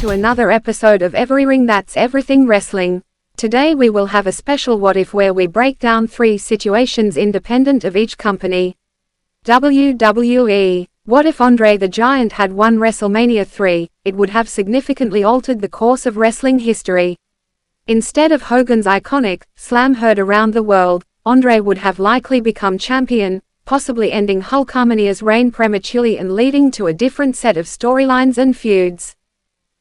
to another episode of EveryRing, that's everything wrestling. Today we will have a special What If where we break down 3 situations independent of each company. WWE. What if Andre the Giant had won WrestleMania 3? It would have significantly altered the course of wrestling history. Instead of Hogan's iconic slam heard around the world, Andre would have likely become champion, possibly ending Hulkamania's reign prematurely and leading to a different set of storylines and feuds.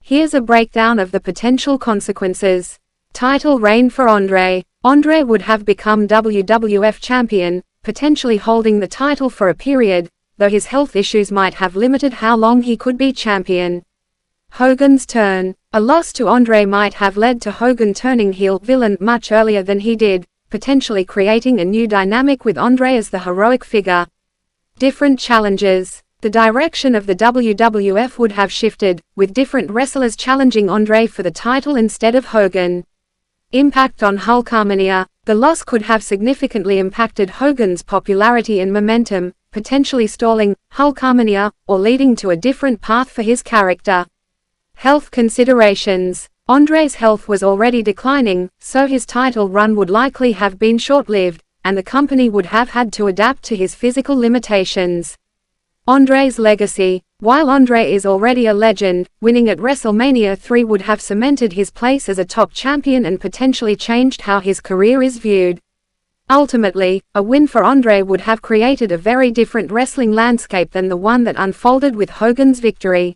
Here's a breakdown of the potential consequences. Title reign for Andre. Andre would have become WWF champion, potentially holding the title for a period, though his health issues might have limited how long he could be champion. Hogan's turn. A loss to Andre might have led to Hogan turning heel villain much earlier than he did, potentially creating a new dynamic with Andre as the heroic figure. Different challenges. The direction of the WWF would have shifted, with different wrestlers challenging Andre for the title instead of Hogan. Impact on Hulkamania. The loss could have significantly impacted Hogan's popularity and momentum, potentially stalling Hulkamania, or leading to a different path for his character. Health considerations. Andre's health was already declining, so his title run would likely have been short-lived, and the company would have had to adapt to his physical limitations. Andre's legacy. While Andre is already a legend, winning at WrestleMania 3 would have cemented his place as a top champion and potentially changed how his career is viewed. Ultimately, a win for Andre would have created a very different wrestling landscape than the one that unfolded with Hogan's victory.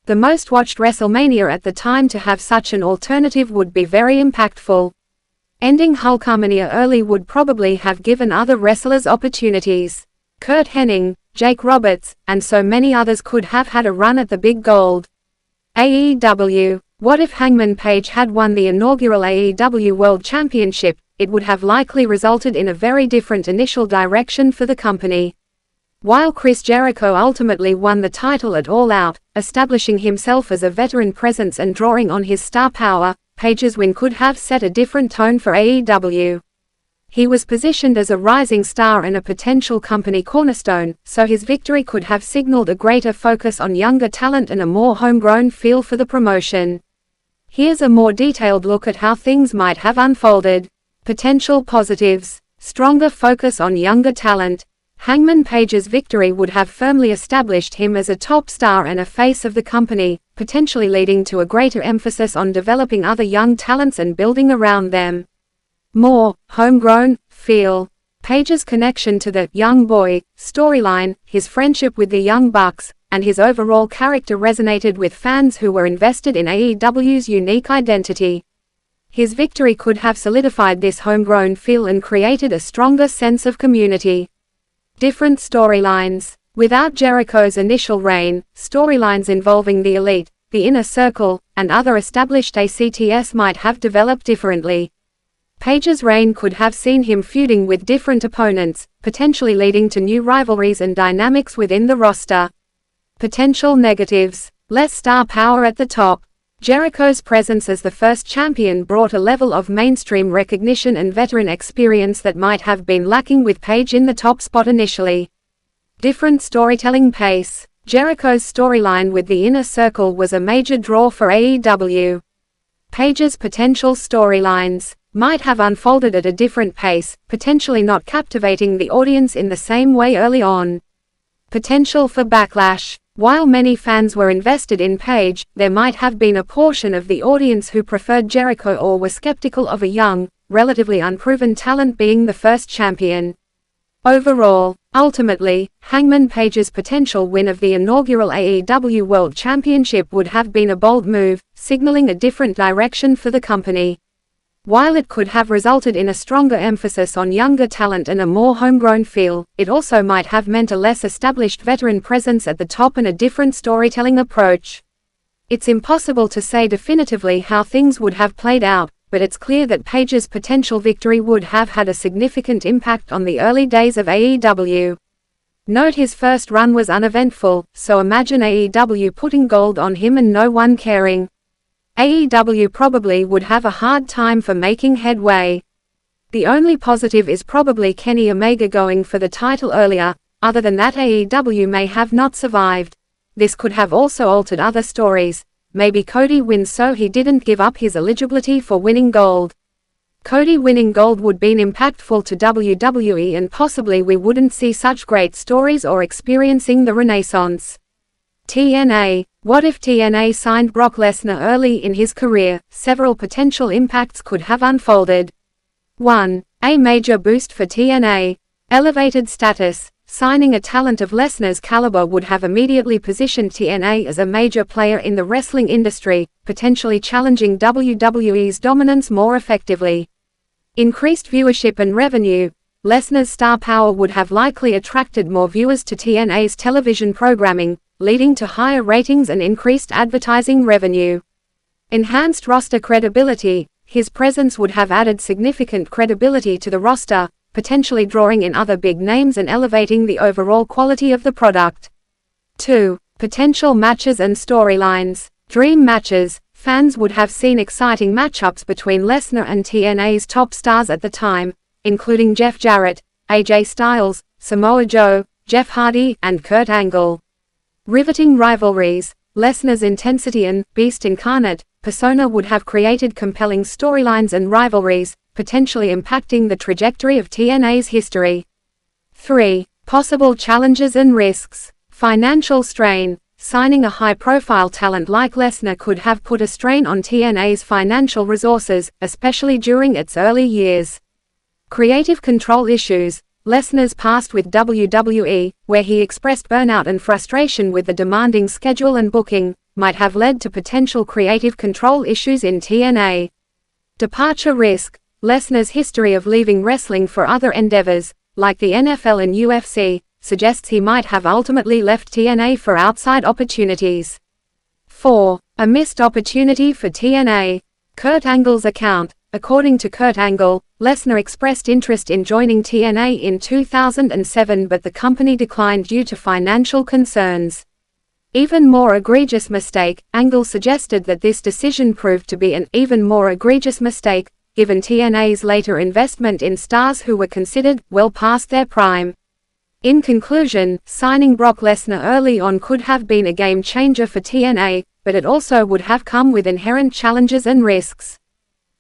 The most watched WrestleMania at the time to have such an alternative would be very impactful. Ending Hulkamania early would probably have given other wrestlers opportunities. Kurt Hennig, Jake Roberts, and so many others could have had a run at the big gold. AEW. What if Hangman Page had won the inaugural AEW World Championship? It would have likely resulted in a very different initial direction for the company. While Chris Jericho ultimately won the title at All Out, establishing himself as a veteran presence and drawing on his star power, Page's win could have set a different tone for AEW. He was positioned as a rising star and a potential company cornerstone, so his victory could have signaled a greater focus on younger talent and a more homegrown feel for the promotion. Here's a more detailed look at how things might have unfolded. Potential positives. Stronger focus on younger talent. Hangman Page's victory would have firmly established him as a top star and a face of the company, potentially leading to a greater emphasis on developing other young talents and building around them. More homegrown feel. Page's connection to the young boy storyline, his friendship with the Young Bucks, and his overall character resonated with fans who were invested in AEW's unique identity. His victory could have solidified this homegrown feel and created a stronger sense of community. Different storylines. Without Jericho's initial reign, storylines involving the Elite, the Inner Circle, and other established ACTS might have developed differently. Page's reign could have seen him feuding with different opponents, potentially leading to new rivalries and dynamics within the roster. Potential negatives. Less star power at the top. Jericho's presence as the first champion brought a level of mainstream recognition and veteran experience that might have been lacking with Page in the top spot initially. Different storytelling pace. Jericho's storyline with the Inner Circle was a major draw for AEW. Page's potential storylines might have unfolded at a different pace, potentially not captivating the audience in the same way early on. Potential for backlash. While many fans were invested in Page, there might have been a portion of the audience who preferred Jericho or were skeptical of a young, relatively unproven talent being the first champion. Overall, ultimately, Hangman Page's potential win of the inaugural AEW World Championship would have been a bold move, signaling a different direction for the company. While it could have resulted in a stronger emphasis on younger talent and a more homegrown feel, it also might have meant a less established veteran presence at the top and a different storytelling approach. It's impossible to say definitively how things would have played out, but it's clear that Page's potential victory would have had a significant impact on the early days of AEW. Note his first run was uneventful, so imagine AEW putting gold on him and no one caring. AEW probably would have a hard time for making headway. The only positive is probably Kenny Omega going for the title earlier, other than that AEW may have not survived. This could have also altered other stories, maybe Cody wins so he didn't give up his eligibility for winning gold. Cody winning gold would been impactful to WWE and possibly we wouldn't see such great stories or experiencing the renaissance. TNA. What if TNA signed Brock Lesnar early in his career? Several potential impacts could have unfolded. 1. A major boost for TNA. Elevated status. Signing a talent of Lesnar's caliber would have immediately positioned TNA as a major player in the wrestling industry, potentially challenging WWE's dominance more effectively. Increased viewership and revenue. Lesnar's star power would have likely attracted more viewers to TNA's television programming, leading to higher ratings and increased advertising revenue. Enhanced roster credibility. His presence would have added significant credibility to the roster, potentially drawing in other big names and elevating the overall quality of the product. 2. Potential matches and storylines. Dream matches. Fans would have seen exciting matchups between Lesnar and TNA's top stars at the time, including Jeff Jarrett, AJ Styles, Samoa Joe, Jeff Hardy, and Kurt Angle. Riveting rivalries. Lesnar's intensity and beast incarnate persona would have created compelling storylines and rivalries, potentially impacting the trajectory of TNA's history. 3. Possible challenges and risks. Financial strain. Signing a high-profile talent like Lesnar could have put a strain on TNA's financial resources, especially during its early years. Creative control issues. Lesnar's past with WWE, where he expressed burnout and frustration with the demanding schedule and booking, might have led to potential creative control issues in TNA. Departure risk. Lesnar's history of leaving wrestling for other endeavors, like the NFL and UFC, suggests he might have ultimately left TNA for outside opportunities. 4. A missed opportunity for TNA. Kurt Angle's account. According to Kurt Angle, Lesnar expressed interest in joining TNA in 2007 but the company declined due to financial concerns. Even more egregious mistake. Angle suggested that this decision proved to be an even more egregious mistake, given TNA's later investment in stars who were considered well past their prime. In conclusion, signing Brock Lesnar early on could have been a game changer for TNA, but it also would have come with inherent challenges and risks.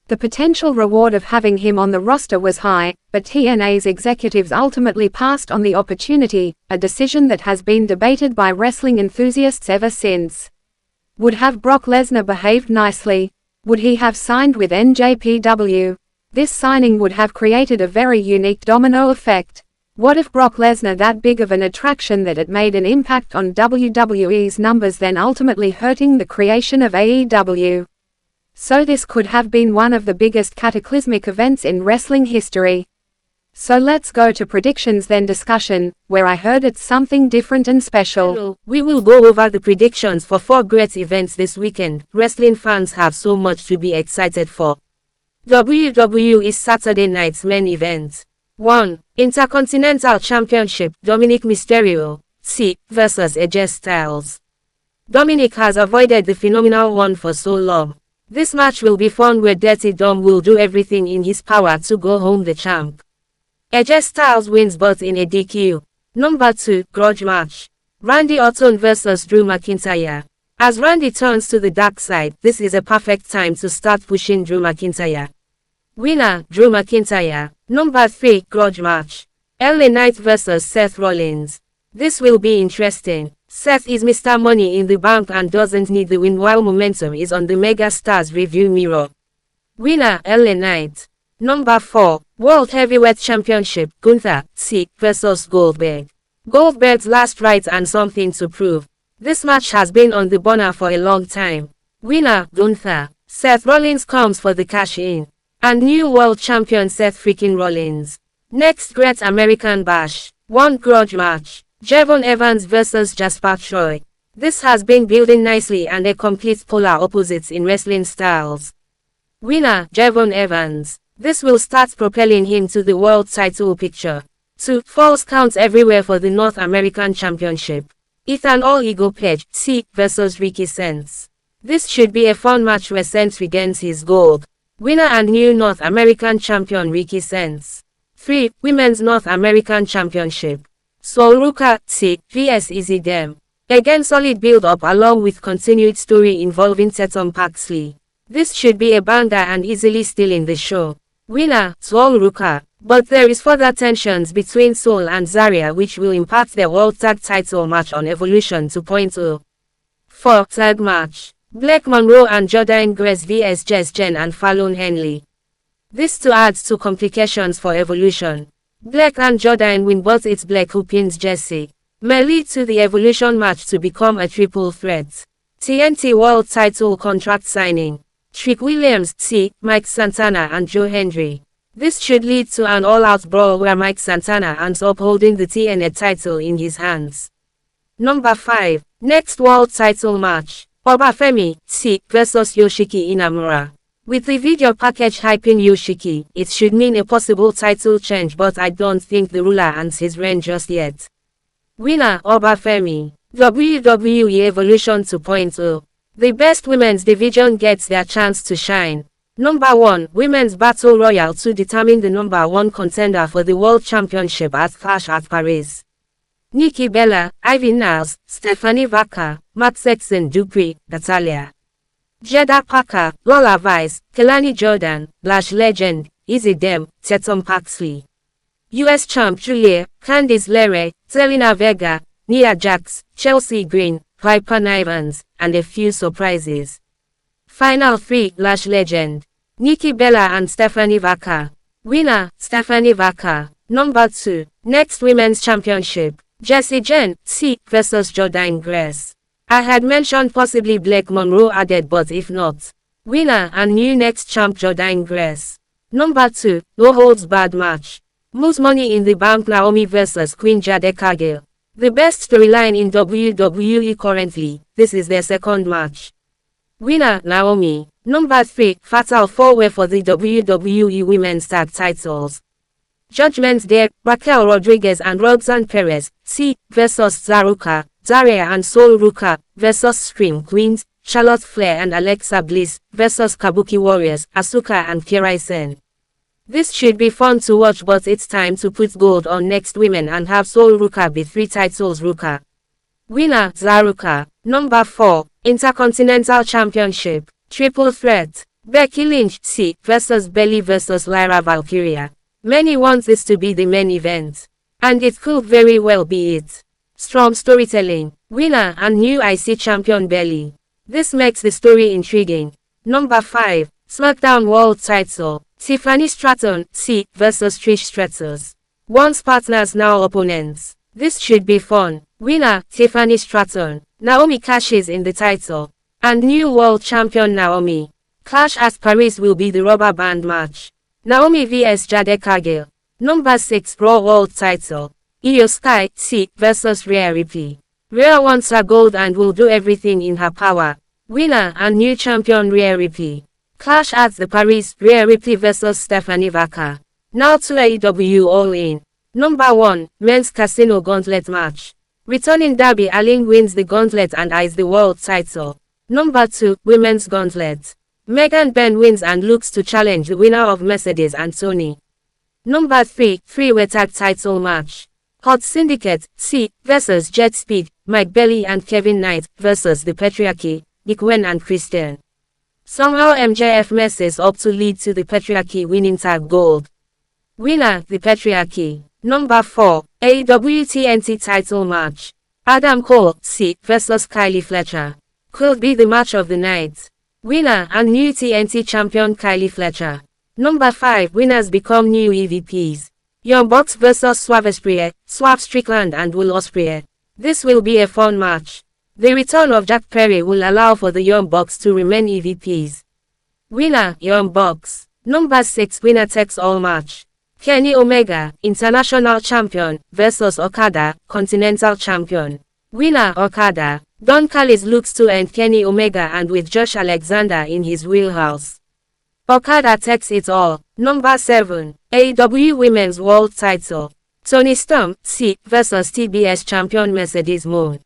The potential reward of having him on the roster was high, but TNA's executives ultimately passed on the opportunity, a decision that has been debated by wrestling enthusiasts ever since. Would have Brock Lesnar behaved nicely? Would he have signed with NJPW? This signing would have created a very unique domino effect. What if Brock Lesnar that big of an attraction that it made an impact on WWE's numbers, then ultimately hurting the creation of AEW? So this could have been one of the biggest cataclysmic events in wrestling history. So let's go to predictions then discussion, where I heard it's something different and special. Hello. We will go over the predictions for 4 great events this weekend. Wrestling fans have so much to be excited for. WWE is Saturday night's main event. 1. Intercontinental Championship, Dominic Mysterio, C, vs AJ Styles. Dominic has avoided the Phenomenal One for so long. This match will be fun where Dirty Dom will do everything in his power to go home the champ. AJ Styles wins but in a DQ. Number 2, Grudge Match. Randy Orton vs Drew McIntyre. As Randy turns to the dark side, this is a perfect time to start pushing Drew McIntyre. Winner, Drew McIntyre. Number 3, Grudge Match. LA Knight vs Seth Rollins. This will be interesting. Seth is Mr. Money in the Bank and doesn't need the win while momentum is on the Mega Stars review mirror. Winner, LA Knight. Number 4, World Heavyweight Championship, Gunther, C, vs Goldberg. Goldberg's last fight and something to prove. This match has been on the burner for a long time. Winner, Gunther. Seth Rollins comes for the cash-in. And new world champion Seth freaking Rollins. Next Great American Bash. 1 Grudge Match. Javon Evans vs Jasper Troy. This has been building nicely and a complete polar opposites in wrestling styles. Winner, Javon Evans. This will start propelling him to the world title picture. 2 Falls Count everywhere for the North American Championship. Ethan All-Ego Page, C, vs Ricky Sens. This should be a fun match where Sens regains his gold. Winner and new North American champion Ricky Sens. 3 Women's North American Championship. Sol Ruka, C, vs Izzy Dem. Again, solid build-up along with continued story involving Tatum Paxley. This should be a banger and easily stealing the show. Winner, Soul Ruka. But there is further tensions between Soul and Zarya which will impact their World Tag Title match on Evolution 2.0. 4. Tag match. Blake Monroe and Jordaynne Grace vs Jayne and Fallon Henley. This too adds to complications for Evolution. Blake and Jordaynne win, but it's Blake who pins Jacy. May lead to the Evolution match to become a triple threat. TNT World Title contract signing. Trick Williams, Mike Santana and Joe Hendry. This should lead to an all-out brawl where Mike Santana ends up holding the TNT title in his hands. Number 5. Next World Title match. Oba Femi, vs Yoski Inamura. With the video package hyping Yoshiki, it should mean a possible title change, but I don't think the ruler ends his reign just yet. Winner, Oba Femi. WWE Evolution 2.0. The best women's division gets their chance to shine. Number 1, Women's Battle Royal to determine the number 1 contender for the World Championship at Clash at Paris. Nikki Bella, Ivy Niles, Stephanie Vaca, Matt Sexton Dupree, Natalia. Jeddah Parker, Lola Vice, Kelani Jordan, Lash Legend, Izzy Dem, Tatum Paxley. US Champ Julia, Candice LeRae, Zelina Vega, Nia Jax, Chelsea Green, Piper Nivens, and a few surprises. Final 3, Lash Legend. Nikki Bella and Stephanie Vaca. Winner, Stephanie Vaca. Number 2, Next Women's Championship. Jacy Jayne, vs Jordaynne Grace. I had mentioned possibly Blake Monroe added, but if not. Winner and new next champ Jordaynne Grace. Number 2, No Holds Barred match. Most Money in the Bank Naomi vs Queen Jade Cargill. The best storyline in WWE currently, this is their second match. Winner, Naomi. Number 3, Fatal 4-way for the WWE Women's Tag Titles. Judgment Day, Raquel Rodriguez and Roxanne Perez, vs Zarya and Soul Ruka, vs Scream Queens, Charlotte Flair and Alexa Bliss, vs Kabuki Warriors, Asuka and Kairi Sane. This should be fun to watch, but it's time to put gold on Next Women and have Soul Ruka be 3 titles Ruka. Winner, Zarya. Number 4, Intercontinental Championship. Triple Threat. Becky Lynch, vs Bayley vs Lyra Valkyria. Many want this to be the main event. And it could very well be it. Strong storytelling. Winner and new IC champion Bayley. This makes the story intriguing. Number 5, SmackDown World Title. Tiffany Stratton, vs Trish Stratus. Once partners, now opponents. This should be fun. Winner, Tiffany Stratton. Naomi cashes in the title. And new world champion Naomi. Clash at Paris will be the rubber band match. Naomi vs Jade Cargill. Number 6, Raw World Title. Iyo Sky, vs Rhea Ripley. Rhea wants her gold and will do everything in her power. Winner and new champion Rhea Ripley. Clash at the Paris, Rhea Ripley vs Stephanie Vaca. Now to AEW All In. Number 1, Men's Casino Gauntlet match. Returning Darby Allin wins the Gauntlet and eyes the world title. Number 2, Women's Gauntlet. Megan Benn wins and looks to challenge the winner of Mercedes and Toni. Number 3, 3-way tag title match. Hot Syndicate, vs Jet Speed, Mike Bailey and Kevin Knight, vs the Patriarchy, Nick Wayne and Christian. Somehow MJF messes up to lead to the Patriarchy winning tag gold. Winner, the Patriarchy. Number 4, AEW TNT title match. Adam Cole, vs Kyle Fletcher. Could be the match of the night. Winner and new TNT champion Kyle Fletcher. Number 5, winners become new EVPs. Young Bucks vs Swerve Strickland and Will Ospreay. This will be a fun match. The return of Jack Perry will allow for the Young Bucks to remain EVPs. Winner, Young Bucks. Number 6, winner takes all match. Kenny Omega, International Champion, vs Okada, Continental Champion. Winner, Okada. Don Callis looks to end Kenny Omega and with Josh Alexander in his wheelhouse. Okada takes it all. Number 7, AEW Women's World Title. Toni Storm, vs TBS Champion Mercedes Mone.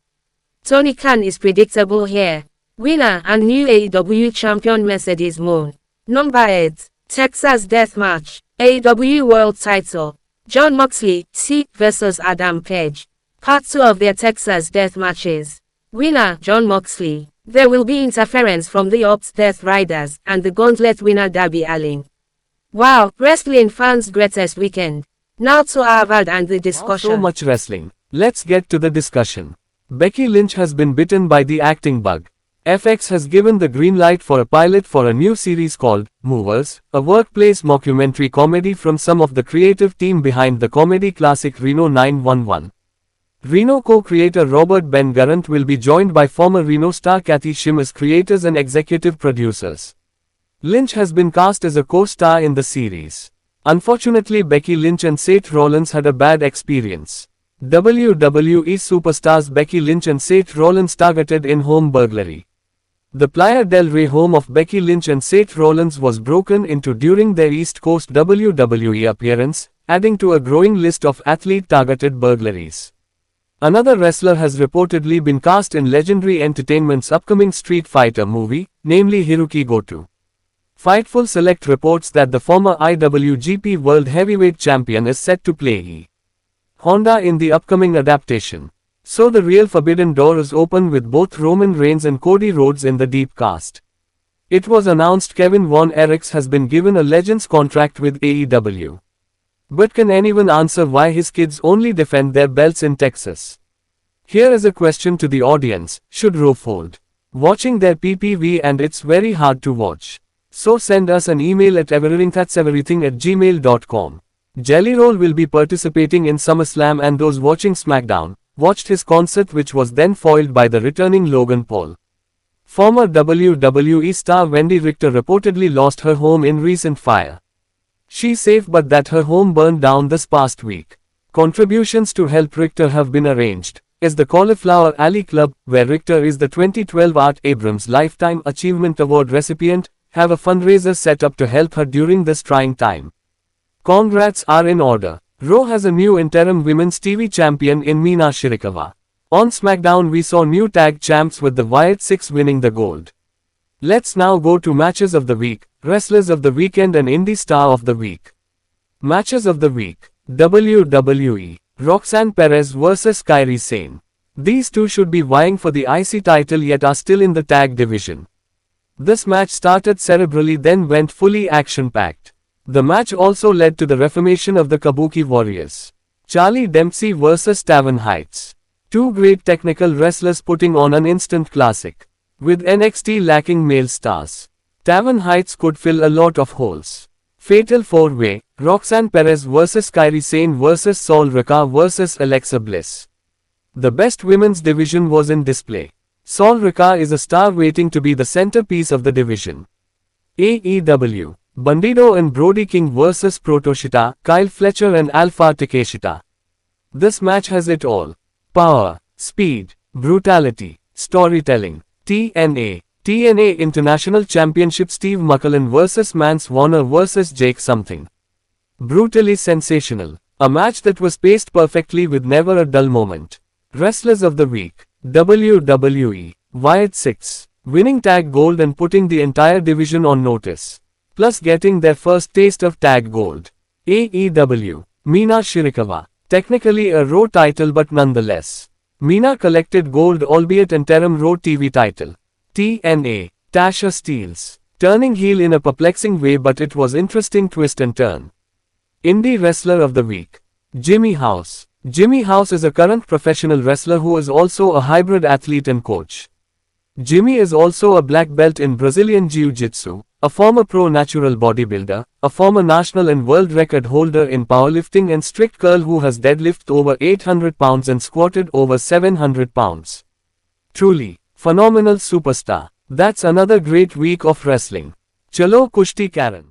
Tony Khan is predictable here. Winner and new AEW Champion Mercedes Mone. Number 8, Texas Death Match. AEW World Title. Jon Mosley, vs Adam Page. Part 2 of their Texas Death Matches. Winner, Jon Mosley. There will be interference from the Ops Death Riders and the Gauntlet winner Darby Allin. Wow, wrestling fans' greatest weekend. Now to Harvard and the discussion. So much wrestling. Let's get to the discussion. Becky Lynch has been bitten by the acting bug. FX has given the green light for a pilot for a new series called Movers, a workplace mockumentary comedy from some of the creative team behind the comedy classic Reno 911. Reno co-creator Robert Ben Garant will be joined by former Reno star Kathy Shim as creators and executive producers. Lynch has been cast as a co-star in the series. Unfortunately, Becky Lynch and Seth Rollins had a bad experience. WWE superstars Becky Lynch and Seth Rollins targeted in-home burglary. The Playa del Rey home of Becky Lynch and Seth Rollins was broken into during their East Coast WWE appearance, adding to a growing list of athlete-targeted burglaries. Another wrestler has reportedly been cast in Legendary Entertainment's upcoming Street Fighter movie, namely Hiroki Goto. Fightful Select reports that the former IWGP World Heavyweight Champion is set to play E. Honda in the upcoming adaptation. So the real Forbidden Door is open with both Roman Reigns and Cody Rhodes in the deep cast. It was announced Kevin Von Erichs has been given a Legends contract with AEW. But can anyone answer why his kids only defend their belts in Texas? Here is a question to the audience: should Raw fold? Watching their PPV and it's very hard to watch. So send us an email at everything@gmail.com. Jelly Roll will be participating in SummerSlam and those watching SmackDown watched his concert, which was then foiled by the returning Logan Paul. Former WWE star Wendy Richter reportedly lost her home in recent fire. She's safe but that her home burned down this past week. Contributions to help Richter have been arranged, as the Cauliflower Alley Club, where Richter is the 2012 Art Abrams Lifetime Achievement Award recipient, have a fundraiser set up to help her during this trying time. Congrats are in order. Raw has a new interim women's TV champion in Mina Shirakawa. On SmackDown we saw new tag champs with the Wyatt Six winning the gold. Let's now go to matches of the week, wrestlers of the weekend and indie star of the week. Matches of the week. WWE. Roxanne Perez vs Kairi Sane. These two should be vying for the IC title yet are still in the tag division. This match started cerebrally then went fully action-packed. The match also led to the reformation of the Kabuki Warriors. Charlie Dempsey vs Tavern Heights. Two great technical wrestlers putting on an instant classic. With NXT lacking male stars, Tavern Heights could fill a lot of holes. Fatal 4-way, Roxanne Perez vs Kairi Sane vs Sol Rika vs Alexa Bliss. The best women's division was in display. Sol Rika is a star waiting to be the centerpiece of the division. AEW. Bandido and Brody King vs Protoshita, Kyle Fletcher and Alpha Takeshita. This match has it all. Power, speed, brutality, storytelling. TNA International Championship Steve Maclin vs Mance Warner vs Jake Something. Brutally sensational. A match that was paced perfectly with never a dull moment. Wrestlers of the week. WWE. Wyatt Six. Winning tag gold and putting the entire division on notice. Plus getting their first taste of tag gold. AEW. Mina Shirakawa. Technically a Raw title but nonetheless. Mina collected gold albeit interim Raw TV title. TNA. Tasha Steelz. Turning heel in a perplexing way but it was interesting twist and turn. Indie Wrestler of the Week. Jimmy House. Jimmy House is a current professional wrestler who is also a hybrid athlete and coach. Jimmy is also a black belt in Brazilian Jiu-Jitsu, a former pro natural bodybuilder, a former national and world record holder in powerlifting and strict curl who has deadlifted over 800 pounds and squatted over 700 pounds. Truly, phenomenal superstar. That's another great week of wrestling. Chalo Kushti Karen.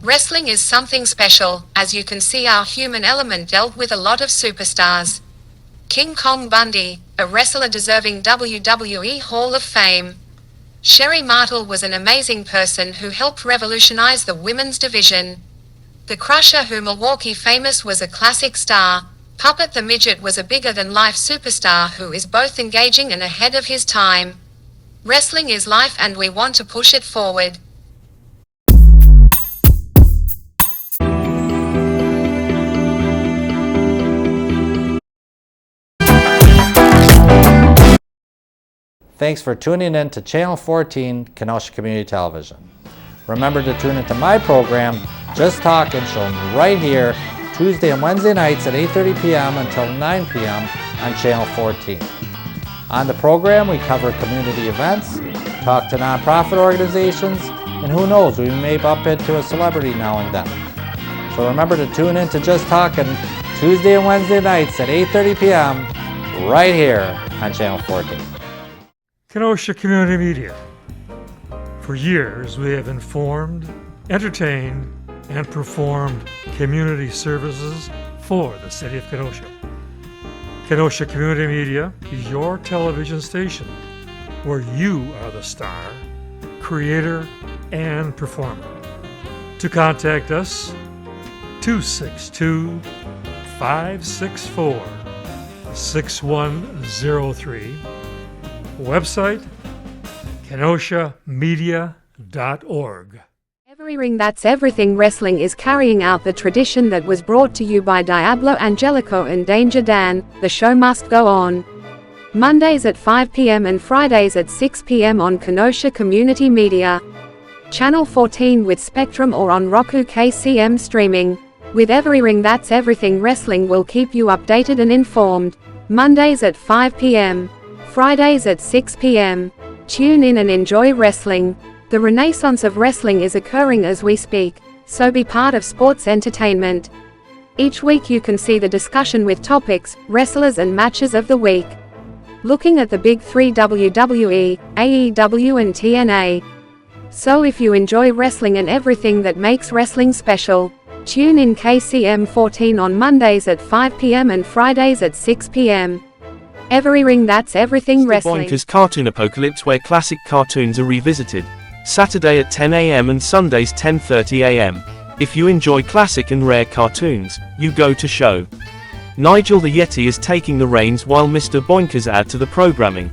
Wrestling is something special, as you can see our human element dealt with a lot of superstars. King Kong Bundy, a wrestler deserving WWE Hall of Fame. Sherry Martel was an amazing person who helped revolutionize the women's division. The Crusher, who Milwaukee famous, was a classic star. Puppet the Midget was a bigger-than-life superstar who is both engaging and ahead of his time. Wrestling is life and we want to push it forward. Thanks for tuning in to Channel 14, Kenosha Community Television. Remember to tune into my program, Just Talkin', shown right here, Tuesday and Wednesday nights at 8:30 p.m. until 9 p.m. on Channel 14. On the program, we cover community events, talk to nonprofit organizations, and who knows, we may bump into a celebrity now and then. So remember to tune in to Just Talkin' Tuesday and Wednesday nights at 8:30 p.m. right here on Channel 14. Kenosha Community Media. For years, we have informed, entertained, and performed community services for the city of Kenosha. Kenosha Community Media is your television station where you are the star, creator, and performer. To contact us, 262-564-6103. Website, kenoshamedia.org. EveryRing That's Everything Wrestling is carrying out the tradition that was brought to you by Diablo Angelico and Danger Dan. The show must go on. Mondays at 5 p.m. and Fridays at 6 p.m. on Kenosha Community Media. Channel 14 with Spectrum or on Roku KCM streaming. With EveryRing That's Everything Wrestling will keep you updated and informed. Mondays at 5 p.m. Fridays at 6 p.m. Tune in and enjoy wrestling. The renaissance of wrestling is occurring as we speak, so be part of sports entertainment. Each week you can see the discussion with topics, wrestlers and matches of the week. Looking at the big three: WWE, AEW and TNA. So if you enjoy wrestling and everything that makes wrestling special, tune in KCM 14 on Mondays at 5 p.m. and Fridays at 6 p.m. EveryRing That's Everything Wrestling. Boinker's Cartoon Apocalypse, where classic cartoons are revisited. Saturday at 10 a.m. and Sundays 10:30 a.m. If you enjoy classic and rare cartoons, you go to show. Nigel the Yeti is taking the reins while Mr. Boinkers add to the programming.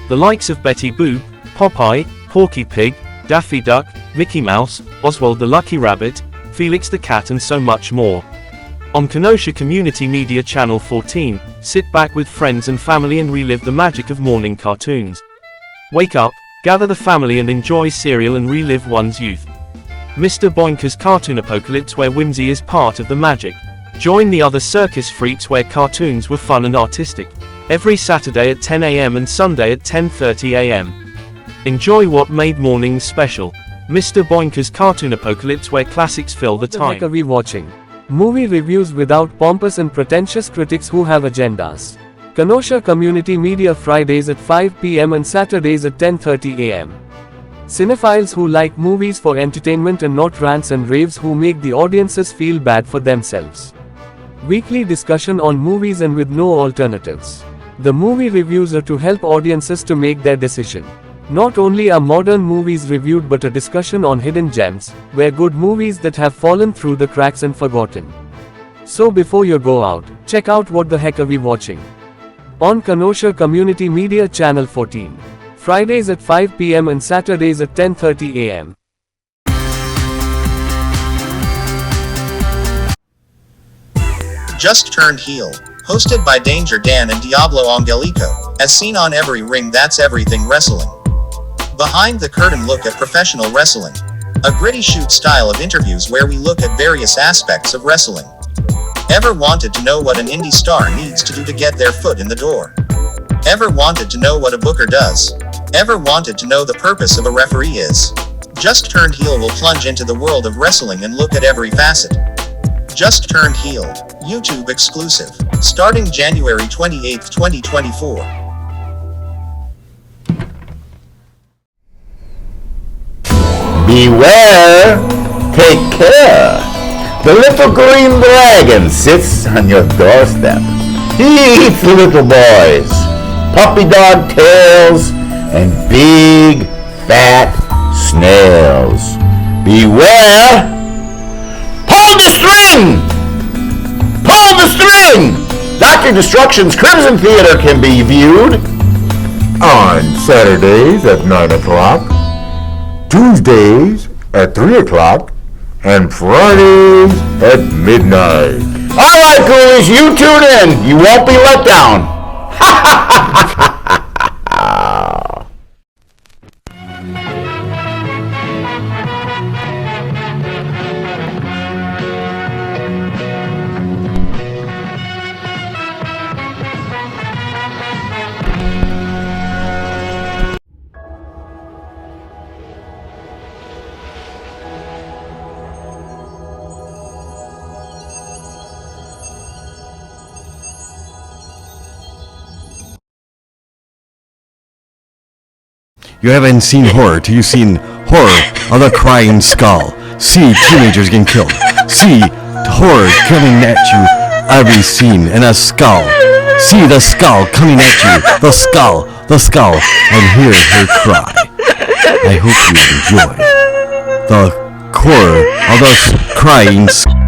The likes of Betty Boop, Popeye, Porky Pig, Daffy Duck, Mickey Mouse, Oswald the Lucky Rabbit, Felix the Cat and so much more. On Kenosha Community Media Channel 14, sit back with friends and family and relive the magic of morning cartoons. Wake up, gather the family and enjoy cereal and relive one's youth. Mr. Boinker's Cartoon Apocalypse, where whimsy is part of the magic. Join the other circus freaks where cartoons were fun and artistic. Every Saturday at 10 a.m. and Sunday at 10:30 a.m. Enjoy what made mornings special. Mr. Boinker's Cartoon Apocalypse, where classics fill the time. What the heck are we watching? Movie reviews without pompous and pretentious critics who have agendas. Kenosha Community Media, Fridays at 5 p.m. and Saturdays at 10:30 a.m. Cinephiles who like movies for entertainment and not rants and raves who make the audiences feel bad for themselves. Weekly discussion on movies and with no alternatives. The movie reviews are to help audiences to make their decision. Not only are modern movies reviewed but a discussion on hidden gems, where good movies that have fallen through the cracks and forgotten. So before you go out, check out What the Heck Are We Watching? On Kenosha Community Media Channel 14. Fridays at 5 p.m. and Saturdays at 10:30 a.m. Just Turned Heel, hosted by Danger Dan and Diablo Angelico, as seen on EveryRing That's Everything Wrestling. Behind the curtain look at professional wrestling. A gritty shoot style of interviews where we look at various aspects of wrestling. Ever wanted to know what an indie star needs to do to get their foot in the door? Ever wanted to know what a booker does? Ever wanted to know the purpose of a referee is? Just Turned Heel will plunge into the world of wrestling and look at every facet. Just Turned Heel, YouTube exclusive, starting January 28, 2024. Beware Take care. The little green dragon sits on your doorstep. He eats little boys, puppy dog tails, and big, fat snails. Beware! Pull the string! Pull the string! Dr. Destruction's Crimson Theater can be viewed on Saturdays at 9 o'clock, Tuesdays at 3 o'clock, and Fridays at midnight. All right, ghoulies, you tune in. You won't be let down. You haven't seen horror till you've seen horror of the crying skull. See teenagers getting killed. See horror coming at you every scene in a skull. See the skull coming at you. The skull, and hear her cry. I hope you enjoy the horror of the crying skull.